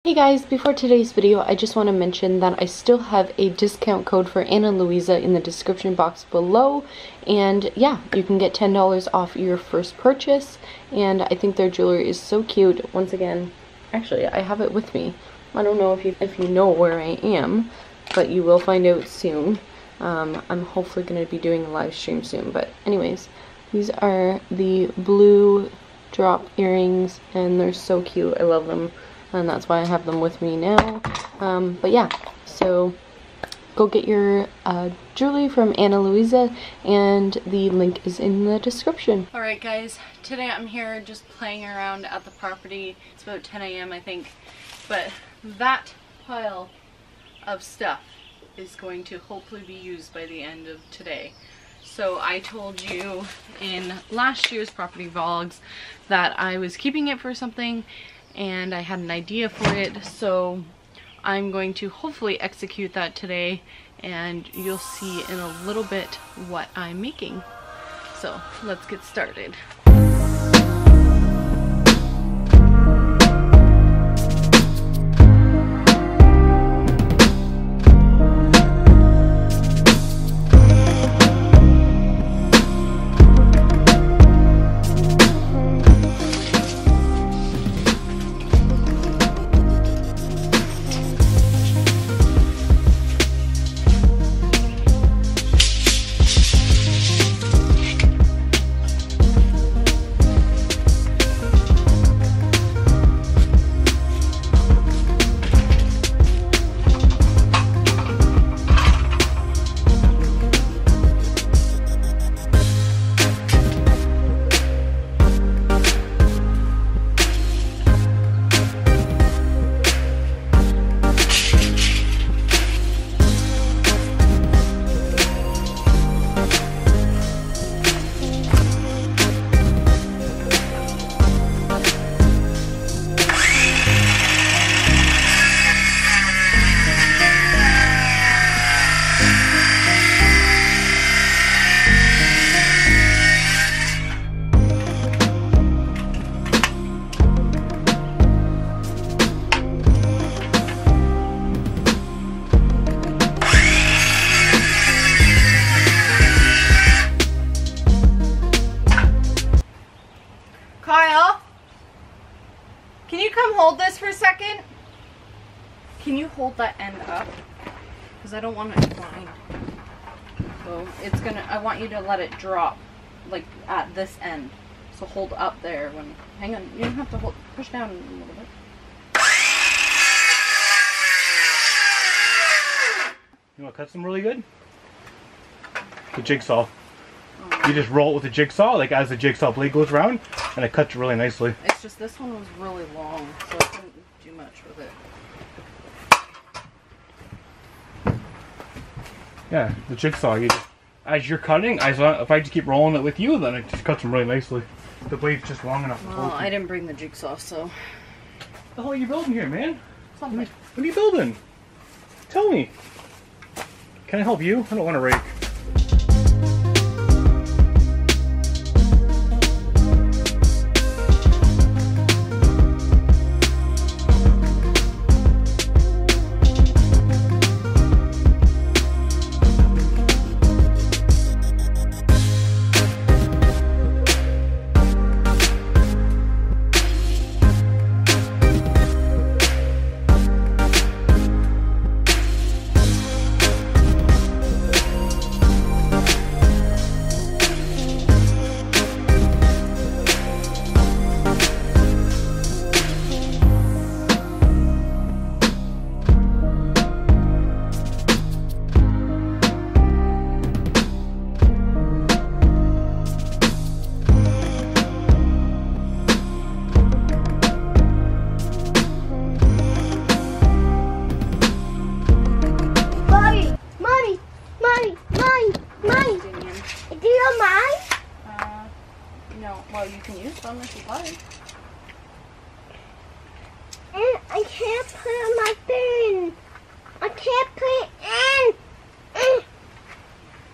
Hey guys, before today's video, I just want to mention that I still have a discount code for Ana Luisa in the description box below, and yeah, you can get $10 off your first purchase, and I think their jewelry is so cute. Once again, actually, I have it with me. I don't know if you know where I am, but you will find out soon. I'm hopefully going to be doing a live stream soon, but anyways, these are the blue drop earrings, and they're so cute. I love them. And that's why I have them with me now. But yeah, so go get your jewelry from Ana Luisa, and the link is in the description. Alright guys, today I'm here just playing around at the property. It's about 10 a.m. I think, but that pile of stuff is going to hopefully be used by the end of today. So I told you in last year's property vlogs that I was keeping it for something, and I had an idea for it, so I'm going to hopefully execute that today, and you'll see in a little bit what I'm making. So let's get started. Kyle, can you come hold this for a second? Can you hold that end up? Because I don't want it flying. So it's gonna, I want you to let it drop, like at this end. So hold up there when, hang on, you don't have to hold, push down a little bit. You want to cut some really good? The jigsaw. You just roll it with the jigsaw, like as the jigsaw blade goes around, and it cuts really nicely. It's just this one was really long, so I couldn't do much with it. Yeah, the jigsaw, you just, as you're cutting, if I just keep rolling it with you, then it just cuts them really nicely. The blade's just long enough. Well, I didn't bring the jigsaw, so. What the hell are you building here, man? Something. What are you building? Tell me. Can I help you? I don't want to rake. Well, you can use them if you like. And I can't put on my thing. I can't put it in.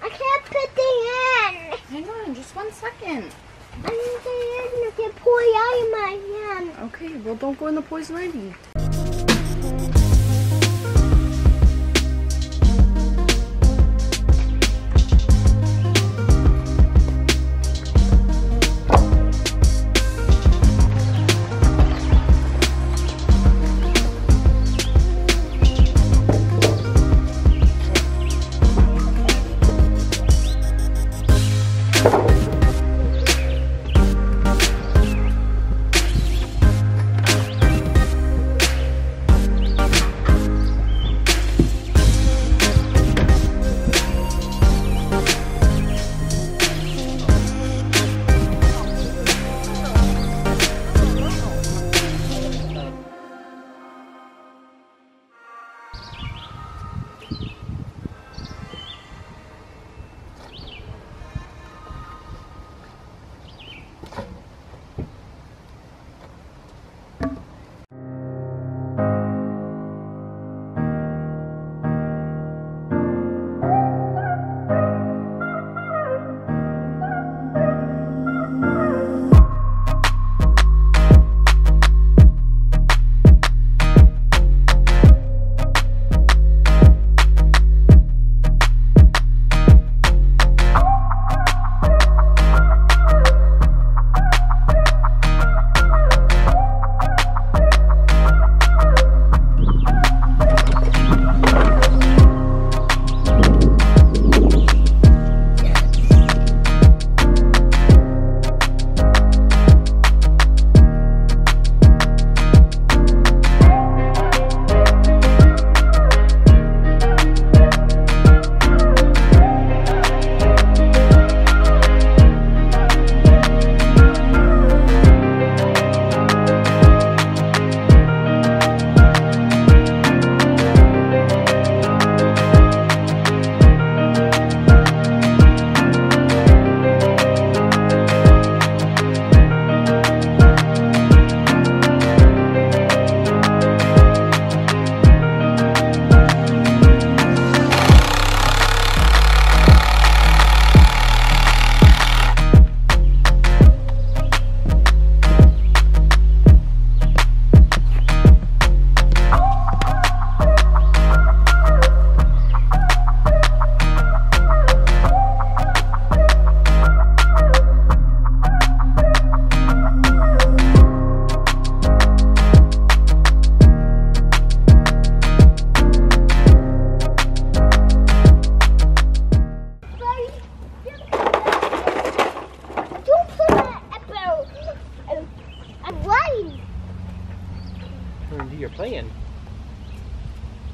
I can't put it in. Hang on, just 1 second. I need to get pour out of my hand. Okay, well don't go in the poison ivy.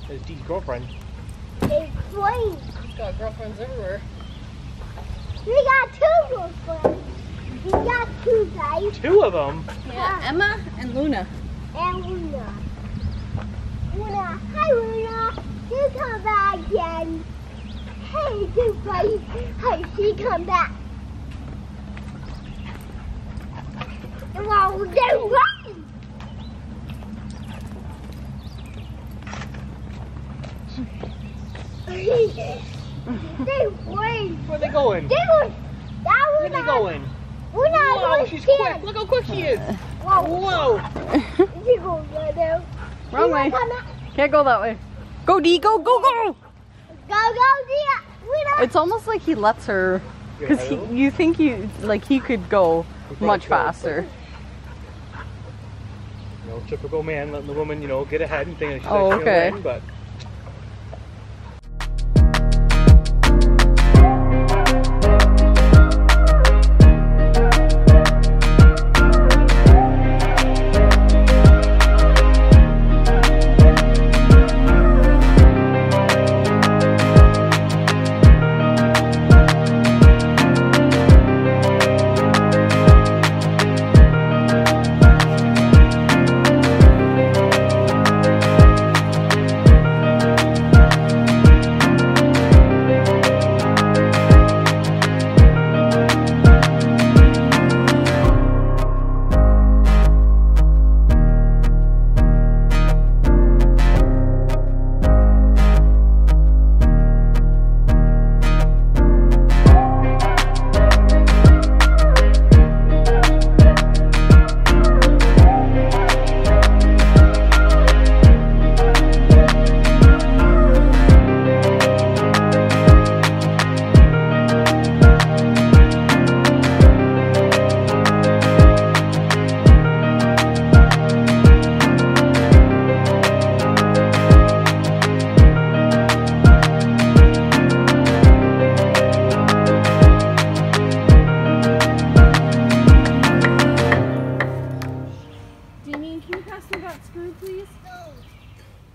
That's Dee's girlfriend. It's green. He's got girlfriends everywhere. We got two girlfriends. We got two guys. 2 of them? Yeah, Emma and Luna. And Luna. Luna, hi Luna. You come back again. Hey, good buddy. Hey, she come back. Well, they're running. They're running. Where are they going? They were, that Where was are they going? We're not Whoa, going she's to quick. Look how quick she is. Whoa. Whoa. She goes right there. Wrong way. Can't go that way. Go, Dee, go, go, go! Go, dear. We don't. It's almost like he lets her, because you think he could go much faster. You know, typical man letting the woman, you know, get ahead and thinking she's Oh, like, okay. win, but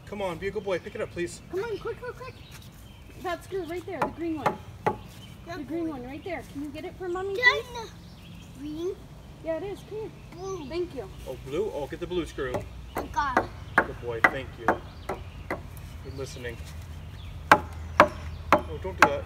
come on, be a good boy. Pick it up, please. Come on, quick, quick, quick. That screw right there, the green one. The green one right there. Can you get it for mommy, please? Green. Yeah, it is. Come here. Blue. Thank you. Oh, blue? Oh, get the blue screw. I got it. Good boy, thank you. Good listening. Oh, don't do that.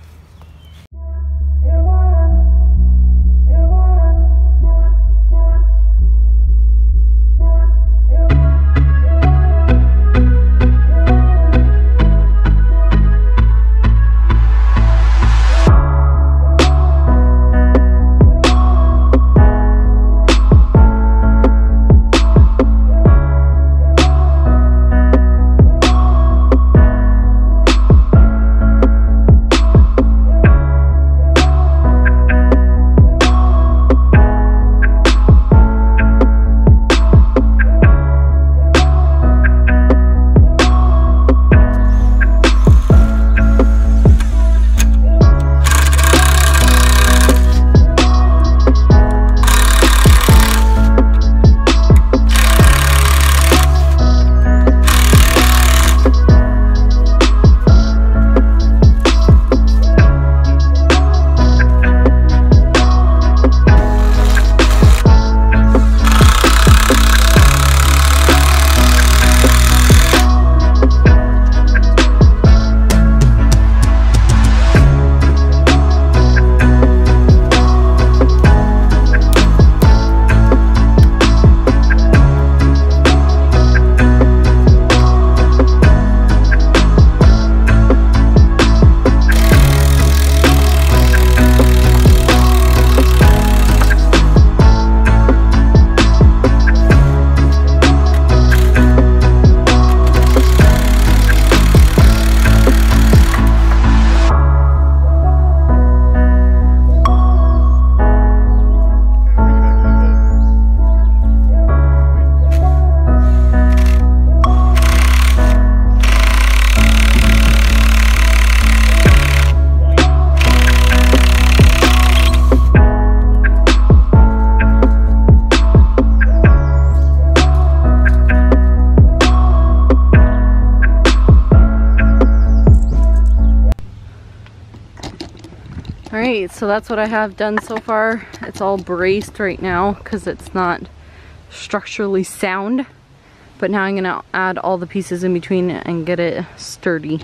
Alright, so that's what I have done so far. It's all braced right now because it's not structurally sound. But now I'm gonna add all the pieces in between and get it sturdy.